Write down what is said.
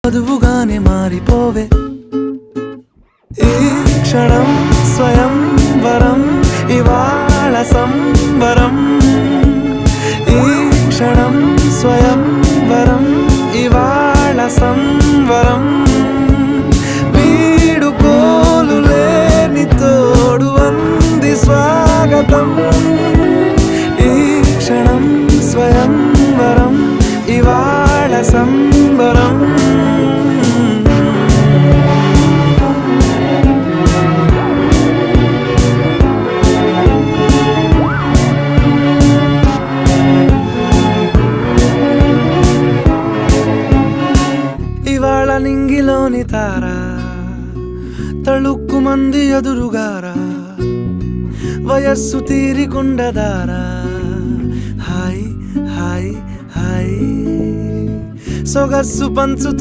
వధువుగానే మారిపోవే ఈ క్షణం స్వయం వరం ఇవాళ సంబరం ఈ క్షణం స్వయం వరం ఇవాళ సంవరం వీడుకోలు లేని తోడు అంది స్వాగతం ఈ క్షణం స్వయం వరం ఇవాళ సంబరం ఇవాళ నింగిలోని తారా తళుక్కు మంది ఎదురుగారా వయస్సు తీరికుండదారా హాయ్ హాయ్ హాయ్ సొగస్సు పంచు